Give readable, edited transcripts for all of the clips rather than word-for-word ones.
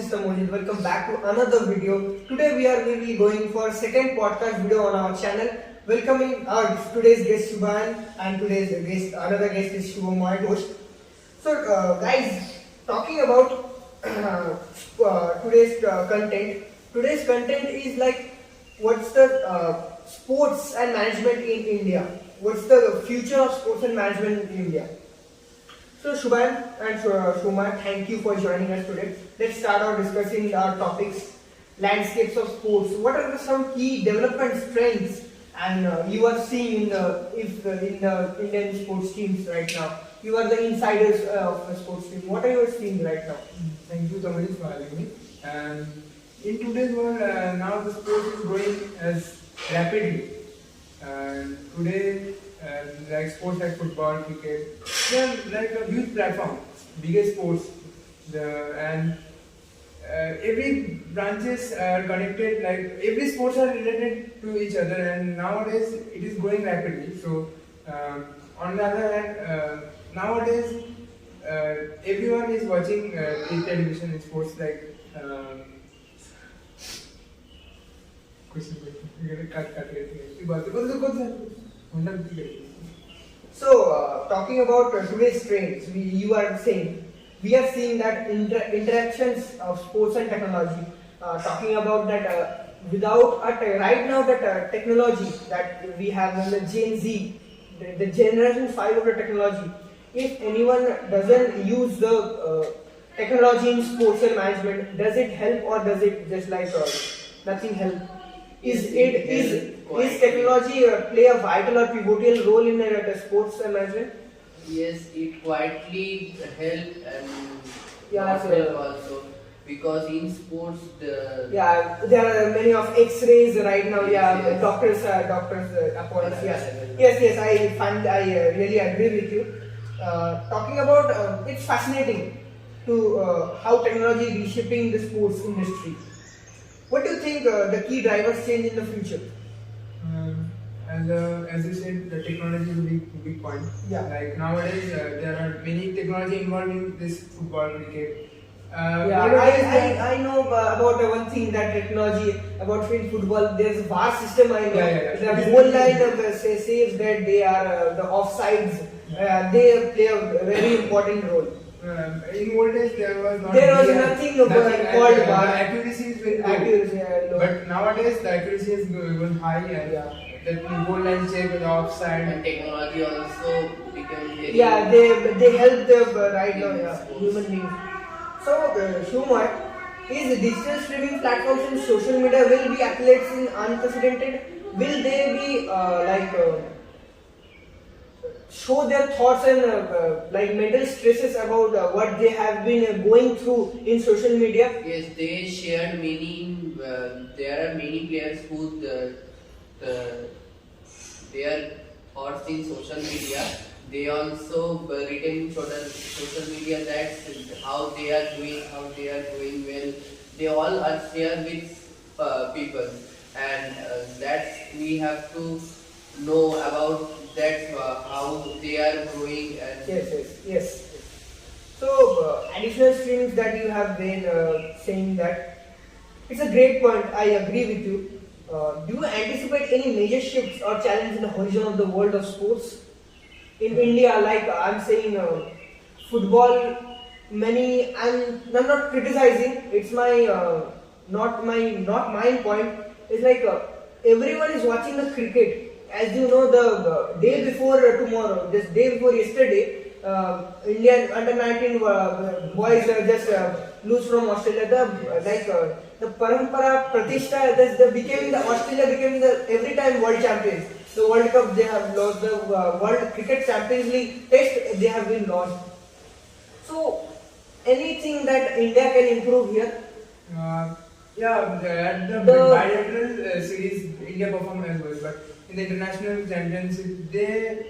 is Tamojit. Welcome back to another video. Today we are really going for second podcast video on our channel. Welcoming our today's guest Shubhan and today's guest, another guest is Shubham, my host. So guys, talking about today's content. Today's content is like what's the sports and management in India. What's the future of sports and management in India? So Shubhan and Shuma, thank you for joining us today. Let's start out discussing our topics, landscapes of sports. What are some key development trends and you are seeing in the Indian sports teams right now? You are the insiders of the sports team. What are you seeing right now? Thank you, Tamil, for having me. And in today's world, now the sport is growing as rapidly. And today, like sports like football, cricket, they are like a huge platform, biggest sports. Every branches are connected. Like every sports are related to each other, and nowadays it is growing rapidly. So, on the other hand, nowadays everyone is watching television in sports like. So, talking about today's trends, you are saying we are seeing that interactions of sports and technology. Talking about that without right now that technology that we have in the Gen Z, the generation 5 of the technology. If anyone doesn't use the technology in sports and management, does it help or does it just like nothing help? Is technology play a vital or pivotal role in the sports and management? Yes, it quietly help and Yeah, not so- help also, because in sports Yeah, there are many of X-rays right now. Yeah, Yes. doctors appointments. Yes, Yes. yes. I really agree with you. Talking about it's fascinating to how technology is reshaping the sports industry. What do you think the key drivers change in the future? As you said, the technology is a big point. Yeah. Like nowadays, there are many technology involved in this football, cricket. I know about one thing that technology about in football. There's a VAR system. I know Yeah. the goal line of saves that they are the offsides. They play a very important role. In old days, there was nothing called the VAR. accuracy is very low. Accuracy, low. But nowadays, the accuracy is going high, and the goal line check, the offside. and technology also become very Yeah, they help the right now human beings. So, Shumar, is digital streaming platforms and social media will be athletes in unprecedented? Will they be show their thoughts and like mental stresses about what they have been going through in social media? Yes, they shared many. There are many players who their thoughts in social media. They also written in social media that how they are doing well. They all are share with people, and that we have to know about that how they are growing and Yes. So, additional streams that you have been saying that it's a great point. I agree with you. Do you anticipate any major shifts or challenges in the horizon of the world of sports in India? Like I'm saying, football. I'm not criticizing. It's my not my point. It's like everyone is watching the cricket. As you know, the day before tomorrow, this day before yesterday, Indian under 19 boys just lose from Australia. The Parampara Pratishtha, Australia became the every time world champions. The World Cup they have lost, the World Cricket Champions League Test they have been lost. So anything that India can improve here? At the bilateral series, India performed as well, but in the international championship, they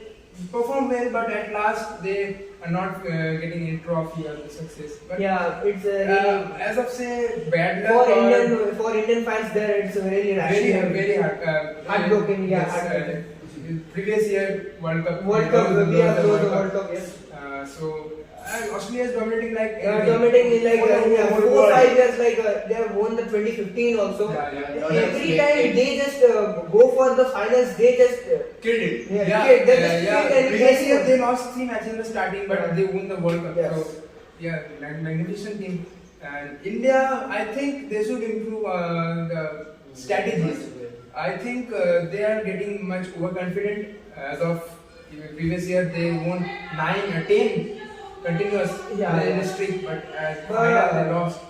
perform well, but at last they are not getting any trophy or success. But Yeah, it's really as of say, bad luck for Indian fans there it's really very hard. Heartbroken, yeah, Yes, heartbroken. previous year World Cup. We have lost lost the World Cup, yes. So Australia is dominating like Dominating in like whole 4 world. 5 years, like they have won the 2015 also. Yeah. Every time they just go for the finals, they just Killed it. Yeah, killed. They just killed and Previous year killed. they lost 3 matches in the starting, but Yeah. they won the World Cup. Yes. So yeah, magnificent team. And India, I think they should improve the strategies. I think they are getting much overconfident. As of previous year, they won 9 or 10 continuous in a streak, but at final they lost.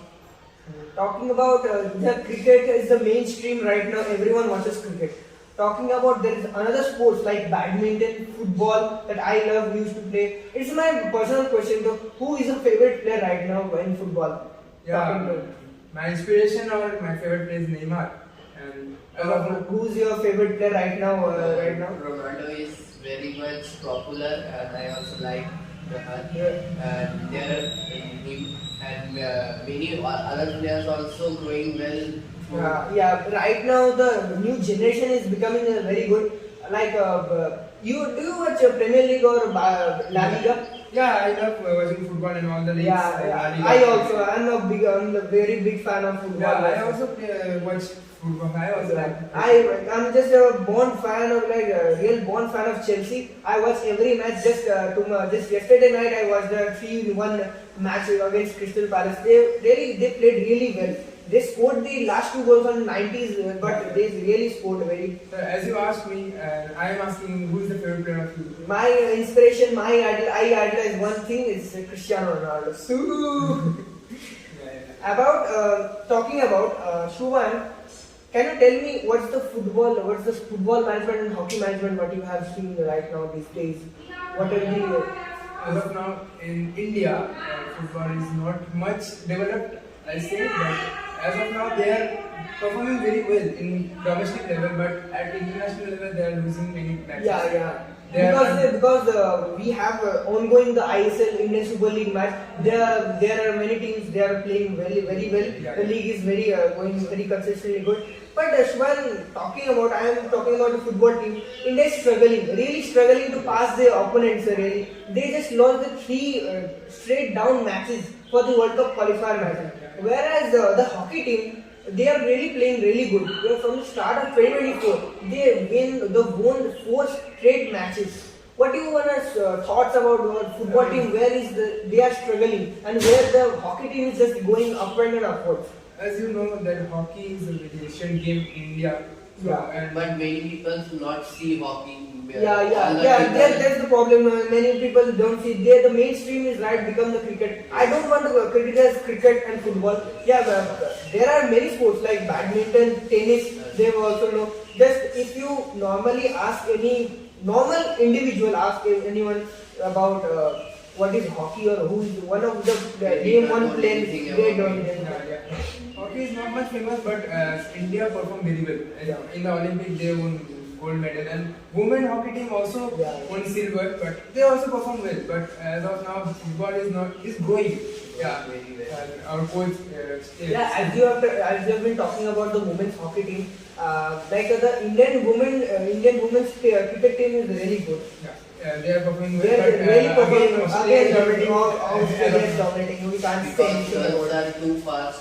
Talking about the cricket is the mainstream right now. Everyone watches cricket. Talking about there is another sports like badminton, football that I love used to play. It's my personal question though. Who is your favorite player right now in football? Talking Yeah, my inspiration or my favorite player is Neymar. And as of now, who's your favorite player right now? Right now? Ronaldo is very much popular, and I also like her. Yeah. And there are him and many other players also growing well. Yeah, right now the new generation is becoming very good. Like you do you watch Premier League or La Liga? yeah, I love watching football and all the leagues. Yeah. La I Liga. also I'm a very big fan of football. Yeah, I also watch football. I also like. I'm just a born fan of like a real born fan of Chelsea. I watch every match. Just yesterday night I watched the 3-1 match against Crystal Palace. They played really well. They scored the last 2 goals on 90s, but they really scored very. So as you asked me, I am asking who is the favorite player of you? My inspiration, my idol, I idolize one thing is Cristiano Ronaldo. About talking about Shubhan, can you tell me what's the football management and hockey management what you have seen right now these days? What are the As of now, in India, football is not much developed, I say, but as of now, they are performing very well in domestic level, but at international level, they are losing many matches. yeah. They are- Because we have ongoing the ISL Indian Super League match. There are many teams they are playing very well. Yeah. The league is very going very consistently good. But Shubhan, I am talking about the football team. India is really struggling to pass their opponents. Really, they just lost the 3 straight down matches for the World Cup qualifier match. Whereas the hockey team, they are really playing really good. From the start of 2024, they won 4 straight matches. What do you want thoughts about our football team? Where is they are struggling, and where the hockey team is just going upward and upwards? As you know, that hockey is a very ancient game in India. So, Yeah. and But many people do not see hockey. Yeah. That's the problem. Many people don't see. The mainstream is right become the cricket. I don't want to criticize cricket and football. Yeah, but there are many sports like badminton, tennis. They also know. Just if you normally ask any normal individual, ask anyone about what is hockey or who is one of the name one player. They don't. yeah. Hockey is not much famous, but India performed very well. In the Olympics, they won gold medal, and women hockey team also won silver. But they also performed well. But as of now, football is growing. Yeah, Very well. and our coach. As you have been talking about the women's hockey team, like the Indian women's cricket team is really good. They are performing well. They are but, really performing. again, Australia is dominating. Australia is dominating. We can't say Because anything girls about it. are too fast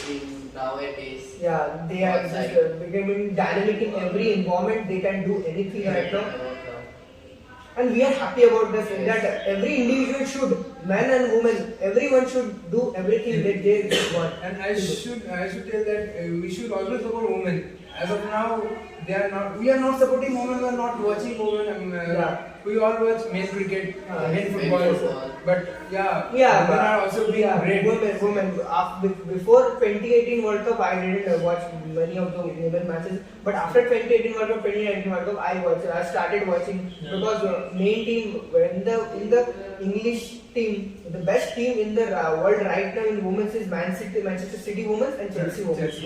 in nowadays. Yeah, they are just becoming dynamic in every environment. They can do anything right now. And we are happy about this, that every individual should, man and woman, everyone should do everything that they want. And I should tell that we should always support women. As of now, we are not supporting women. We are not watching women. We all watch male cricket, male football. But women are also being great. Women. Before 2018 World Cup, I didn't watch many of the women matches. But after 2018 World Cup, 2019 World Cup, I started watching because main team in the English team, the best team in the world right now in women's is Manchester City women's and Chelsea women's.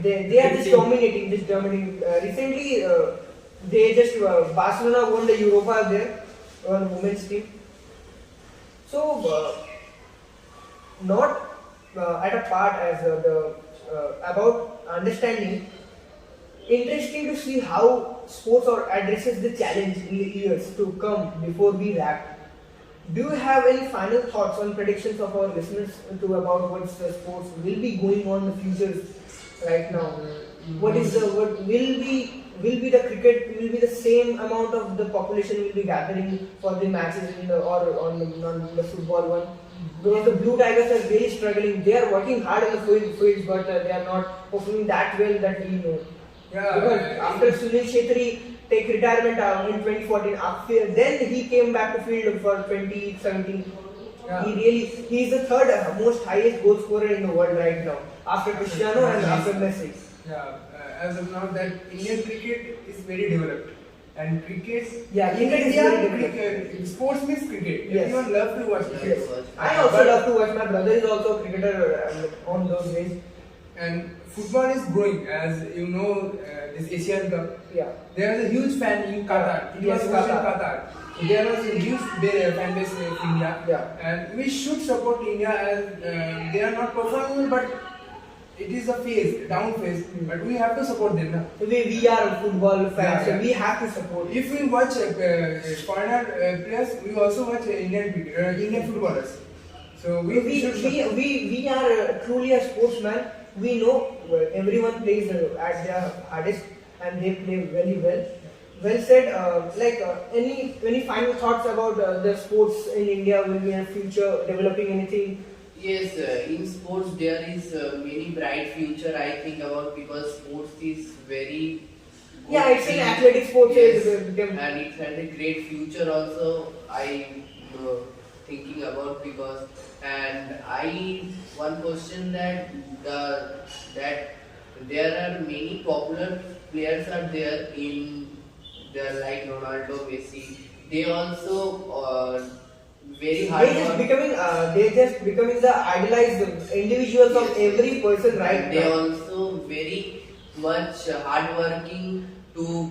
They are just dominating. Recently, they just Barcelona won the Europa there on women's team. So not at a part as about understanding. Interesting to see how sports or addresses the challenge in the years to come before we wrap. Do you have any final thoughts on predictions of our listeners to about what the sports will be going on in the future right now? What will be the cricket will be the same amount of the population will be gathering for the matches in the, or on the football one? Because the Blue Tigers are really struggling. They are working hard in the fields, but they are not performing that well that we know. Because after Sunil Chhetri take retirement in 2014, then he came back to field for 2017. Yeah. He is the third most highest goal scorer in the world right now, after Cristiano and after Messi. Yeah, as of now, that Indian cricket is very developed, and cricket. Yeah, in cricket is India, very developed. cricket, sports means cricket. Yes. Everyone love to watch Yes. cricket. I also love to watch. My brother is also a cricketer on those days. And football is growing, as you know, this Asian Cup. Yeah. There was a huge fan in Qatar. It Yes, was watched in Qatar. Qatar. So there was a huge fan base in India. Yeah. And we should support India as they are not performing, but it is a phase, down phase. But we have to support them. Na? We are football fans, Yeah, so yeah. we have to support. If we watch foreigner players, we also watch Indian footballers. So we should support. We are truly a sportsman. We know everyone plays at their hardest and they play very well. Well said. Any final thoughts about the sports in India will be in future developing anything? Yes, in sports there is many bright future I think about, because sports is very good Yeah, it's in thing. athletic sports. Yes, it became- and it has a great future also. I thinking about, because and I one question that there are many popular players are there in there, like Ronaldo, Messi. They also very hard work. They just becoming the idolized individuals of Yes. every person right They now. also very much hard working to.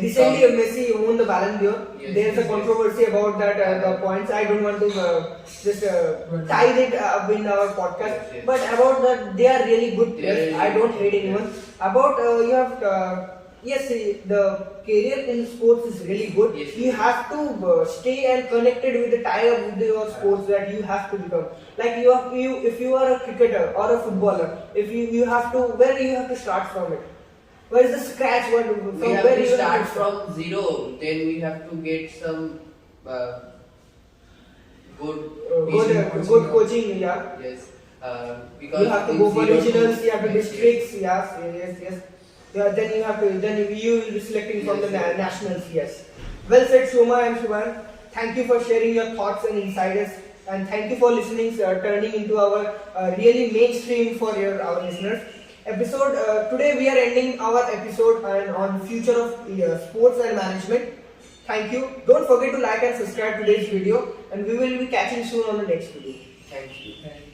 Recently, Messi won the Ballon d'Or. Yes, There's a yes, controversy about that. The points I don't want to just tie it up in our podcast. Yes, yes. But about that, they are really good They are players. really I don't good hate players. anyone. About you have yes, the career in sports is really good. Yes. You have to stay and connected with the tie up with your sports that you have to become. Like if you are a cricketer or a footballer, if you have to, where you have to start from it. Where is the scratch? From We have where to you start from zero. Then we have to get some good good coaching, yeah. Yes, because You have to in go for zero to- regionals, you have to yes, districts, yes. Yeah, then you will be selecting from the Yes, yes. nationals, yes. Well said, Shoma and Shubhan. Thank you for sharing your thoughts and insiders, and thank you for listening, turning into our really mainstream for our listeners. Today we are ending our episode on future of sports and management. Thank you. Don't forget to like and subscribe to today's video, and we will be catching soon on the next video. Thank you.